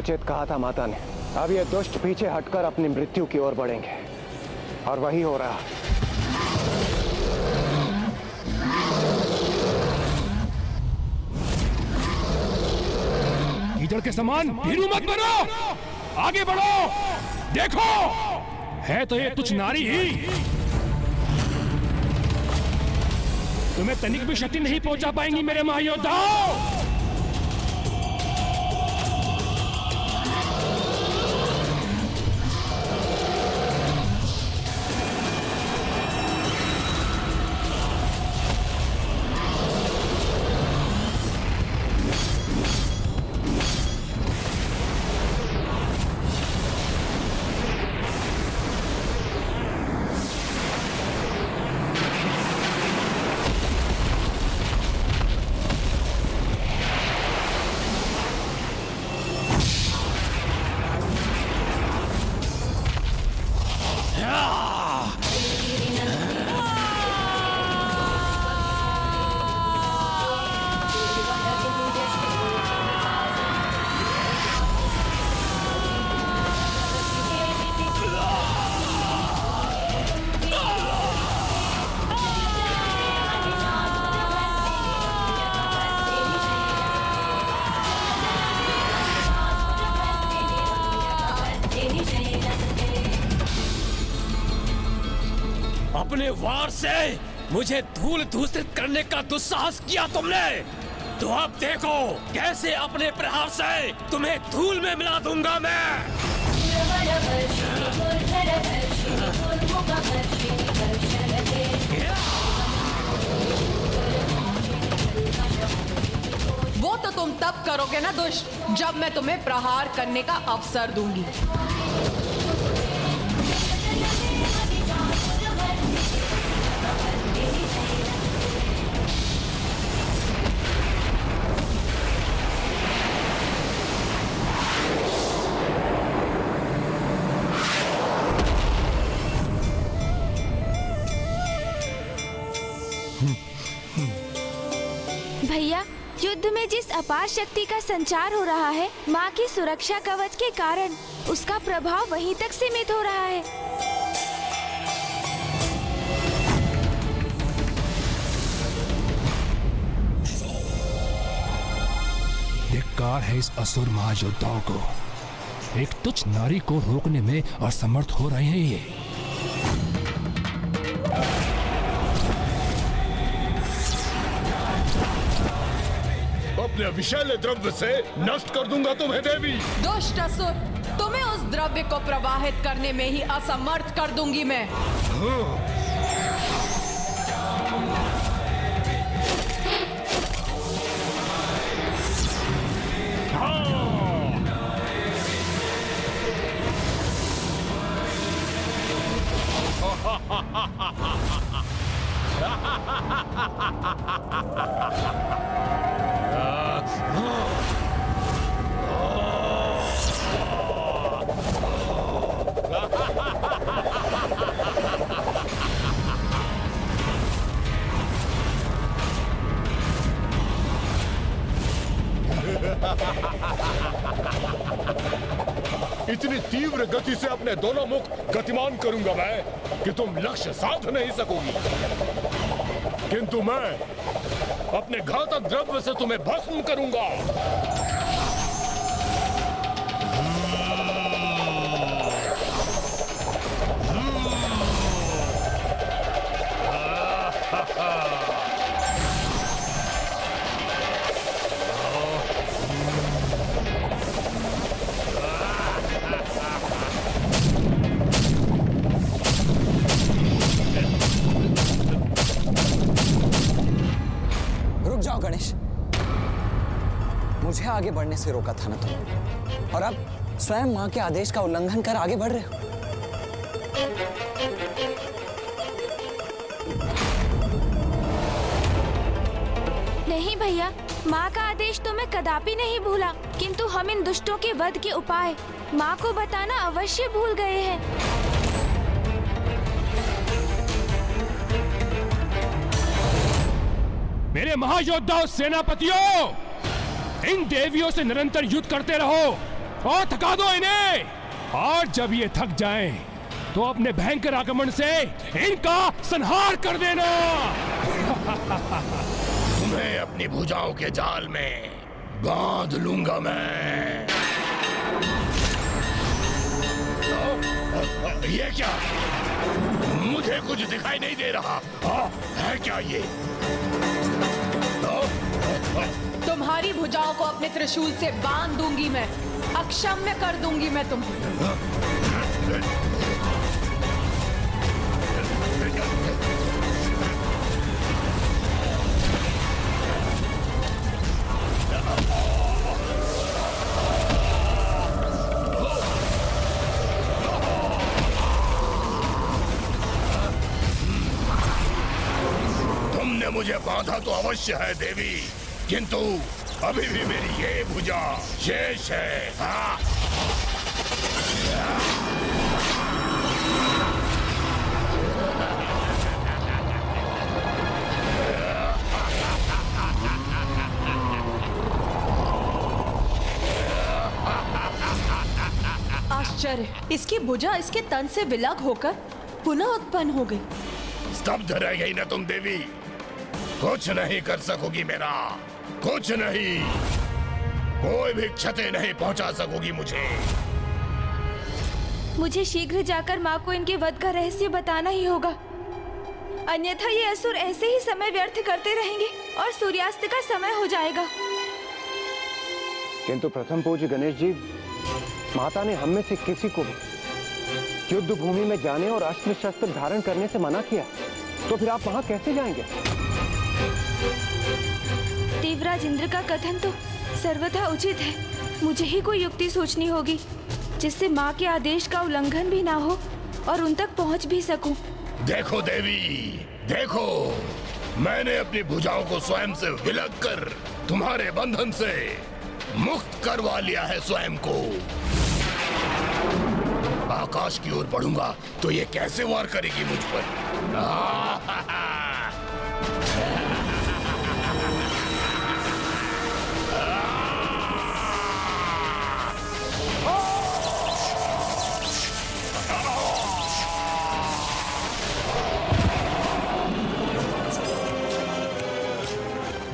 उचित कहा था माता ने। अब ये दुष्ट पीछे हटकर अपनी मृत्यु की ओर बढ़ेंगे, और वही हो रहा। कीचड़ के समान भीरू मत बनो, आगे बढ़ो। देखो, है तो ये तुच्छ नारी ही, तुम्हें तनिक भी क्षति नहीं पहुंचा पाएंगी मेरे महायोद्धाओं। अपने वार से मुझे धूल दूषित करने का दुस्साहस किया तुमने, तो अब देखो कैसे अपने प्रहार से तुम्हें धूल में मिला दूंगा मैं। वो तो तुम तब करोगे ना दुष्ट, जब मैं तुम्हें प्रहार करने का अवसर दूंगी। भैया, युद्ध में जिस अपार शक्ति का संचार हो रहा है, माँ की सुरक्षा कवच के कारण उसका प्रभाव वहीं तक सीमित हो रहा है। धिक्कार है इस असुर महायोद्धाओं को, एक तुच्छ नारी को रोकने में असमर्थ हो रहे हैं ये। अपने विषैले द्रव्य से नष्ट कर दूंगा तुम्हें देवी। दुष्ट असुर, तुम्हें उस द्रव्य को प्रवाहित करने में ही असमर्थ कर दूंगी मैं। इतनी तीव्र गति से अपने दोनों मुख गतिमान करूंगा मैं कि तुम लक्ष्य साध नहीं सकोगी, किंतु मैं अपने घातक द्रव्य से तुम्हें भस्म करूंगा। गणेश, मुझे आगे बढ़ने से रोका था ना तुमने, और अब स्वयं मां के आदेश का उल्लंघन कर आगे बढ़ रहे हो। नहीं भैया, माँ का आदेश तो मैं कदापि नहीं भूला, किंतु हम इन दुष्टों के वध के उपाय माँ को बताना अवश्य भूल गए हैं। मेरे महायोद्धाओं, सेनापतियों, इन देवियों से निरंतर युद्ध करते रहो और थका दो इन्हें। और जब ये थक जाएं, तो अपने भयंकर आगमन से इनका संहार कर देना। तुम्हें अपनी भुजाओं के जाल में बांध लूंगा मैं। ये क्या? मुझे कुछ दिखाई नहीं दे रहा। है क्या ये? तुम्हारी भुजाओं को अपने त्रिशूल से बांध दूंगी मैं, अक्षम्य कर दूंगी मैं तुम्हें। तुमने मुझे बांधा तो अवश्य है देवी, किंतु अभी भी मेरी ये भुजा शेष है। हाँ? आश्चर्य, इसकी भुजा इसके तन से विलग होकर पुनः उत्पन्न हो गई। स्तब्ध रह गई ना तुम देवी? कुछ नहीं कर सकोगी मेरा, कुछ नहीं। कोई भी क्षति नहीं पहुंचा सकोगी मुझे। मुझे शीघ्र जाकर माँ को इनके वध का रहस्य बताना ही होगा, अन्यथा ये असुर ऐसे ही समय व्यर्थ करते रहेंगे और सूर्यास्त का समय हो जाएगा। किंतु प्रथम पूज्य गणेश जी, माता ने हम में से किसी को भी युद्ध भूमि में जाने और अस्त्र शस्त्र धारण करने से मना किया, तो फिर आप वहां कैसे जाएंगे? देवराज इंद्र का कथन तो सर्वथा उचित है। मुझे ही कोई युक्ति सोचनी होगी जिससे माँ के आदेश का उल्लंघन भी ना हो और उन तक पहुँच भी सकूं। देखो देवी, देखो, मैंने अपनी भुजाओं को स्वयं से विलग कर तुम्हारे बंधन से मुक्त करवा लिया है स्वयं को। आकाश की ओर बढ़ूंगा तो ये कैसे वार करेगी मुझ पर?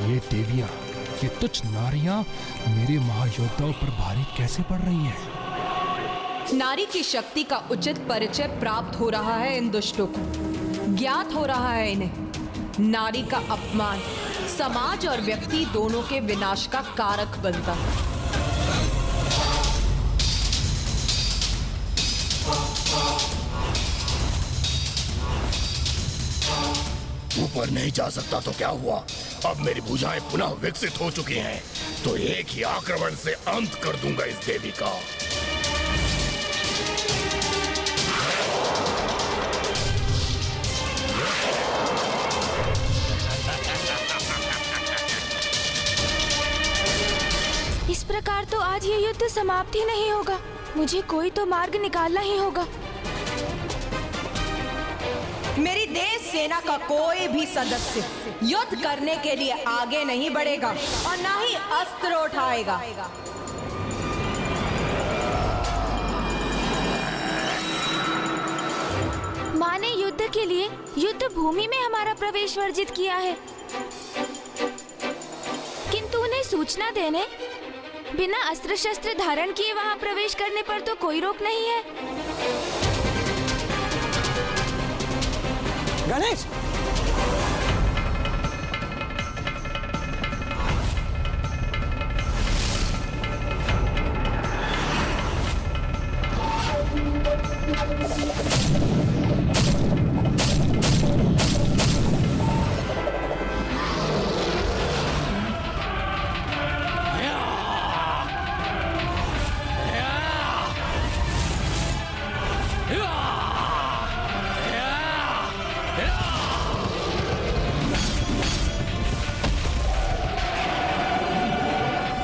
ये देवियां, ये तुच्छ नारियां मेरे महायोद्धाओं पर भारी कैसे पड़ रही हैं? नारी की शक्ति का उचित परिचय प्राप्त हो रहा है इन दुष्टों को। ज्ञात हो रहा है इन्हें नारी का अपमान समाज और व्यक्ति दोनों के विनाश का कारक बनता है। ऊपर नहीं जा सकता तो क्या हुआ? अब मेरी भुजाएं पुनः विकसित हो चुकी हैं, तो एक ही आक्रमण से अंत कर दूंगा इस देवी का। इस प्रकार तो आज ये युद्ध समाप्त ही नहीं होगा। मुझे कोई तो मार्ग निकालना ही होगा। मेरी देश सेना का कोई भी सदस्य युद्ध करने के लिए आगे नहीं बढ़ेगा और ना ही अस्त्र उठाएगा। माँ ने युद्ध के लिए युद्ध भूमि में हमारा प्रवेश वर्जित किया है, किंतु उन्हें सूचना देने, बिना अस्त्र शस्त्र धारण किए वहां प्रवेश करने पर तो कोई रोक नहीं है। गणेश!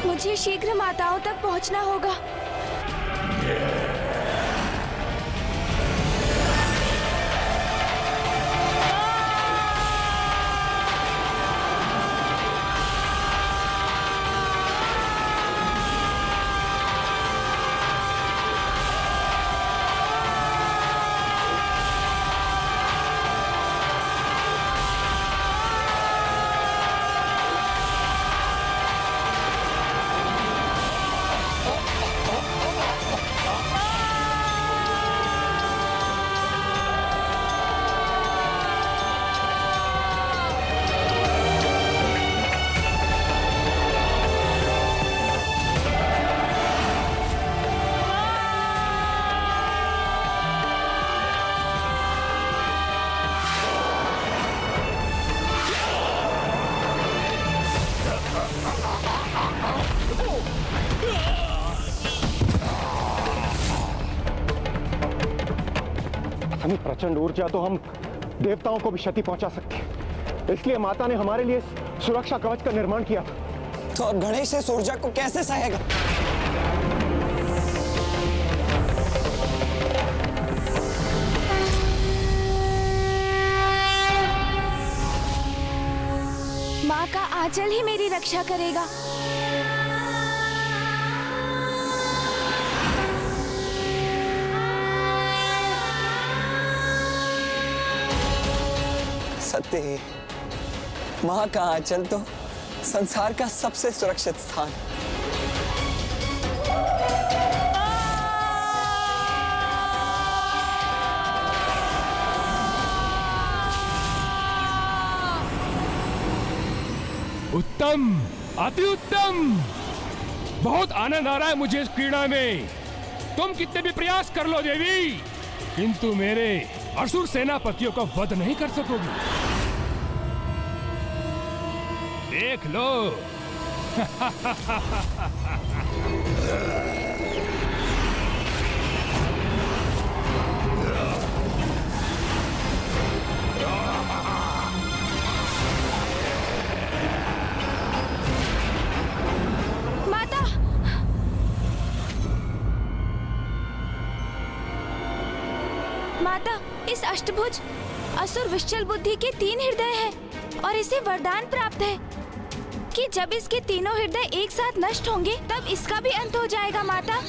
मुझे शीघ्र माताओं तक पहुंचना होगा। इतनी प्रचंड ऊर्जा तो हम देवताओं को भी क्षति पहुंचा सकते हैं। इसलिए माता ने हमारे लिए सुरक्षा कवच का निर्माण किया था। तो अब गणेश इस ऊर्जा को कैसे सहेगा? माँ का आंचल ही मेरी रक्षा करेगा। सत्य है, माँ का आंचल तो संसार का सबसे सुरक्षित स्थान। उत्तम, अति उत्तम। बहुत आनंद आ रहा है मुझे इस क्रीड़ा में। तुम कितने भी प्रयास कर लो देवी, किंतु मेरे असुर सेनापतियों का वध नहीं कर सकोगी। देख लो। माता, इस अष्टभुज असुर विश्चल बुद्धि के 3 हृदय हैं और इसे वरदान प्राप्त है कि जब इसके तीनों हृदय एक साथ नष्ट होंगे तब इसका भी अंत हो जाएगा। माता,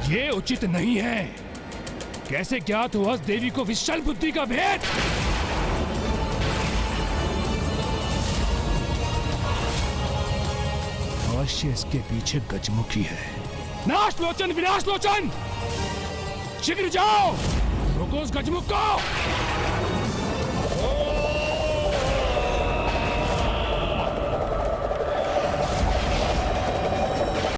ये उचित नहीं है। कैसे ज्ञात हुआ देवी को विशाल बुद्धि का भेद? अवश्य इसके पीछे गजमुखी है। नाश लोचन, विनाश लोचन, शीघ्र जाओ, रोको उस गजमुख को।